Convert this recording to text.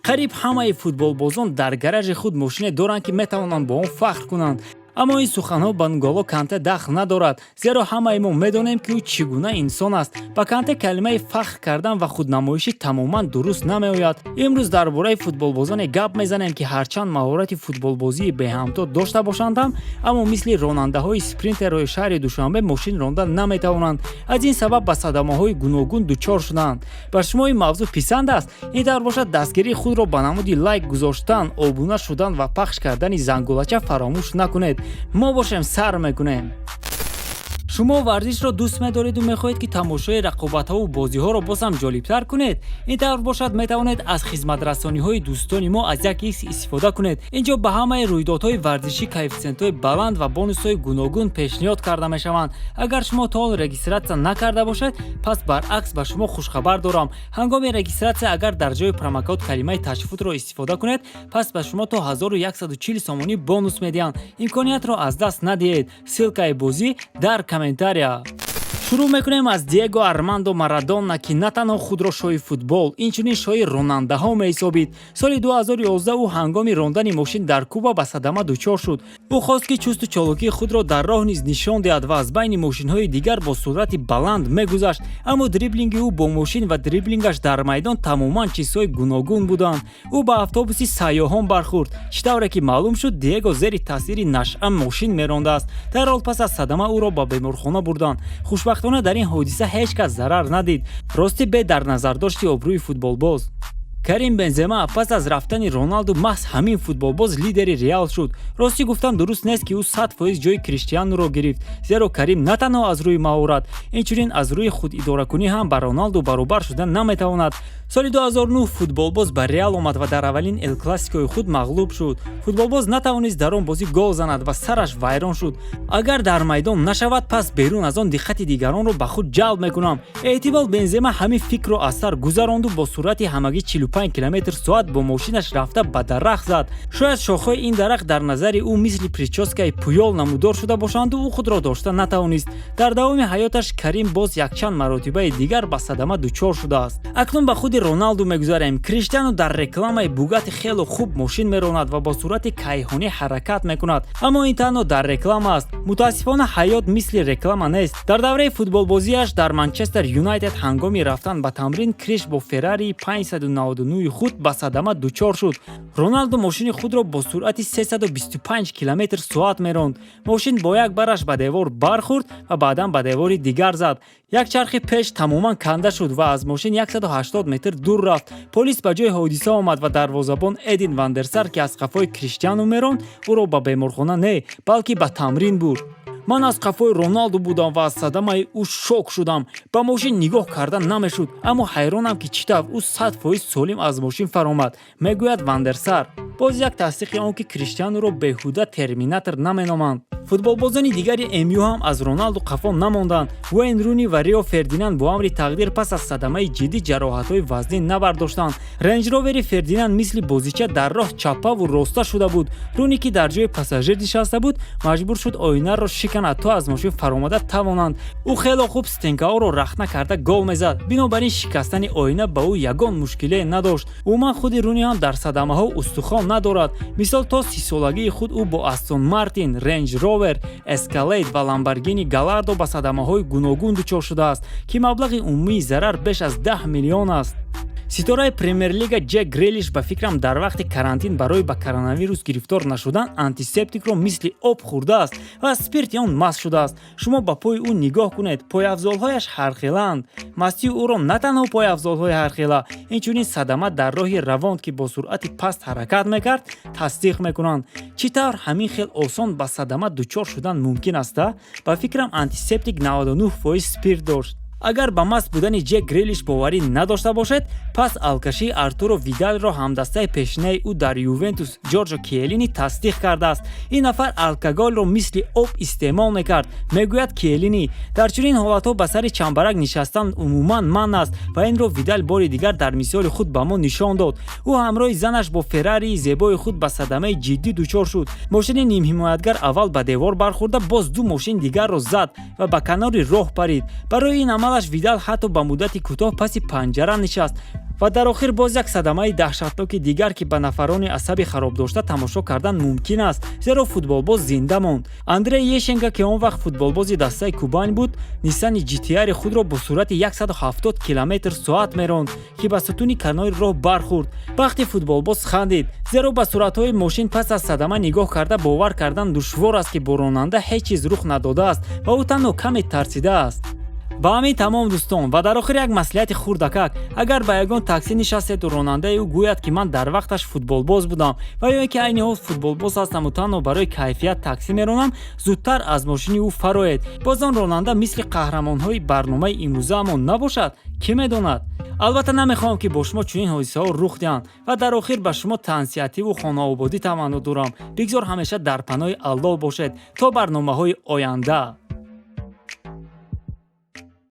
қариб ҳамаи футболбозон дар гаражи худ мошине доранд ки метавонанд бо он фахр кунанд. аммо ин суханҳо ба Нголо Канте дахл надорад, зеро ҳамаи мо медонем ки ӯ чӣ гуна инсон аст. Ба Канте калимаи фахр кардан ва худнамоишӣ тамоман дуруст намеояд. имрӯз дар бораи футболбозоне гап мезанем ки ҳарчанд маҳорати футболбозии беҳамто дошта бошанд ҳам, аммо мисли ронандаҳои спринтерҳои шаҳри Душанбе мошин ронда наметавонанд. аз ин сабаб ба садамаҳои гуногун дучор шуданд. бар шумо ин мавзӯъ писанд аст? ин тавр бошад дастгирии худро ба намуди лайк гузоштан, обуна шудан ва пахш кардани зангулача фаромӯш накунед. мо бошем сар мекунем. шумо варзишро дӯст медориду мехоҳед ки тамошои рақобатҳову бозиҳоро боз ҳам ҷолибтар кунед? ин тавр бошад метавонед аз хизматрасониҳои дӯстони мо аз як икс истифода кунед. инҷо ба ҳамаи рӯйдодҳои варзишӣ коэффициентҳои баланд ва бонусҳои гуногун пешниҳод карда мешаванд. агар шумо то ҳол регистратсия накарда бошед, пас баръакс ба шумо хушхабар дорам. ҳангоми регистратсия агар дар ҷои промокод калимаи ташрифутро истифода кунед, пас ба шумо то 1140 сомонӣ бонус медиҳанд. имкониятро аз даст надиҳед. ссилкаи бозӣ дар комментария. шурӯъ мекунем аз Диего Армандо Марадона ки на танҳо худро шоҳи футбол, инчунин шоҳи ронандаҳо меҳисобид. соли 2011 ӯ ҳангоми рондани мошин дар Куба ба садама дучор шуд. ӯ хост ки чусту чолокии худро дар роҳ низ нишон диҳад ва аз байни мошинҳои дигар бо суръати баланд мегузашт. аммо дриблинги ӯ бо мошин ва дриблингаш дар майдон тамоман чизҳои гуногун буданд. ӯ ба автобуси сайёҳон бархӯрд. чӣ тавре ки маълум шуд, Диего зери таъсири нашъа мошин мерондааст. дар ҳол пас аз садама ӯро ба беморхона бурданд. хушбахтона дар ин ҳодиса ҳеҷ кас зарар надид. рости бе дар назардошти обрӯи футболбоз. Карим Бензема пас аз рафтани Роналду маҳз ҳамин футболбоз лидери Реал шуд. рости гуфтан дуруст нест ки ӯ 100% ҷои Криштиануро гирифт, зеро Карим на танҳо аз рӯи маҳорат, инчунин аз рӯи худидоракунӣ ҳам ба Роналду баробар шуда наметавонад. соли 2009 футболбоз ба Реал омад ва дар аввалин Эл Классикои худ мағлуб шуд. футболбоз натавонист дар он бозӣ гол занад ва сараш вайрон шуд. агар дар майдон нашавад, пас берун аз он диққати дигаронро ба худ ҷалб мекунам. эҳтимол Бензема ҳамин фикрро аз сар гузаронду бо суръати ҳамагӣ 45 км/соат бо мошинаш рафта ба дарахт зад. шояд шохҳои ин дарахт дар назари ӯ мисли прическаи пуёл намудор шуда бошанду ӯ худро дошта натавонист. дар давоми ҳаёташ Карим боз якчанд маротибаи дигар ба садама дучор шудааст. акнун ба худи Роналду мегузарем. Криштиану дар рекламаи Бугатти хело хуб мошин меронад ва бо суръати кайҳонӣ ҳаракат мекунад. аммо ин танҳо дар реклама аст. мутаассифона ҳаёт мисли реклама нест. дар давраи футболбозиаш дар Манчестер Юнайтед ҳангоми рафтан ба тамрин Криш бо Феррари 599 худ ба садама дучор шуд. Роналду мошини худро бо суръати 325 км/соат меронд. мошин бо як бараш ба девор бархӯрд ва баъдан ба девори дигар зад. як чархи пеш тамоман канда шуд ва аз мошин 180 метр дур рафт. полис ба ҷои ҳодиса омад ва дарвозабон Эдин Ван дер Сар ки аз қафои Криштиану меронд, ӯро ба беморхона не, балки ба тамрин бурд. ман аз қафои Роналду будам ва аз садамаи ӯ шок шудам. ба мошин нигоҳ кардан намешуд, аммо ҳайронам ки чӣ тавр ӯ 100% солим аз мошин фаромад, мегӯяд Ван дер Сар. боз як тасдиқи он ки Криштиануро беҳуда терминатор наменоманд. футболбозони дигари МЮ ҳам аз Роналду қафо намонданд. Уэйн Руни ва Рио Фердинанд бо амри тақдир пас аз садамаи ҷиддӣ ҷароҳатҳои вазнин набардоштанд. Рейнҷ Ровери Фердинанд мисли бозича дар роҳ чаппаву роста шуда буд. Руни ки дар ҷои пассажир нишаста буд, маҷбур шуд оинаро шиканад то аз мошин фаромада тавонанд. ӯ хело хуб стенкаҳоро рахна карда гол мезад. бинобар ин шикастани оина ба ӯ ягон мушкиле надошт. умуман худи Руни ҳам дар садамаҳо устухон надорад. мисол то 30-солагии худ ӯ бо Астон Мартин, Рейнҷ Ровер, Эскалейд ва Ламборгини Галардо ба садамаҳои гуногун дучор шудааст, ки маблағи умумии зарар беш аз 10 миллион аст. ситораи Премер-лига Ҷек Грилиш ба фикрам дар вақти карантин барои ба коронавирус гирифтор нашудан антисептикро мисли об хӯрдааст ва спирти он маст шудааст. шумо ба пои ӯ нигоҳ кунед, пояфзолҳояш ҳархелаанд. мастии ӯро на танҳо пояфзолҳои ҳархела, инчунин садама дар роҳи равон ки бо суръати паст ҳаракат мекард, тасдиқ мекунанд. чӣ тавр ҳамин хел осон ба садама дучор шудан мумкин аста? ба фикрам антисептик 99% спирт дошт. агар ба маст будани Ҷек Грилиш боварӣ надошта бошед, пас алкашии Артуро Видалро ҳамдастаи пешинаи ӯ дар Ювентус Ҷорҷо Киелини тасдиқ кардааст. ин нафар алкоголро мисли об истеъмол мекард, мегӯяд Киелини. дар чунин ҳолатҳо ба сари чамбарак нишастан умуман манъ аст ва инро Видал бори дигар дар мисоли худ ба мо нишон дод. ӯ ҳамроҳи занаш бо Феррарии зебои худ ба садамаи ҷиддӣ дучор шуд. мошини нимҳимоятгар аввал ба девор бархӯрда, боз ду мошин дигарро зад ва ба канори роҳ парид. барои ин амалаш Видал ҳатто ба муддати кӯтоҳ паси панҷара нишаст ва дар охир боз як садамаи даҳшатноки дигар ки ба нафарони асаби харобдошта тамошо кардан мумкин аст, зеро футболбоз зинда монд. Андрей Ешенко ки он вақт футболбози дастаи Кубань буд, Ниссани GT-R худро бо суръати 170 км/соат меронд ки ба сутуни канори роҳ бархӯрд. Вақти футболбоз хандид, зеро ба суръатҳои мошин пас аз садама нигоҳ карда бовар кардан душвор аст ки бо ронанда ҳеҷ чиз рух надодааст ва ӯ танҳо каме тарсидааст. ба ҳамин тамом дӯстон ва дар охир як маслиҳати хурдакак, агар ба ягон таксӣ нишастеду ронандаи ӯ гӯяд ки ман дар вақташ футболбоз будам ва ё ин ки айни ҳол футболбоз ҳастаму танҳо барои кайфият таксӣ меронам, зудтар аз мошини ӯ фароед. Боз он ронанда мисли қаҳрамонҳои барномаи имрӯзаамон набошад, кӣ медонад. албатта намехоҳам ки бо шумо чунин ҳодисаҳо рух диҳанд ва дар охир ба шумо тансиативу хонаободӣ таманно дорам. бигзор ҳамеша дар паноҳи Аллоҳ бошед то барномаҳои оянда.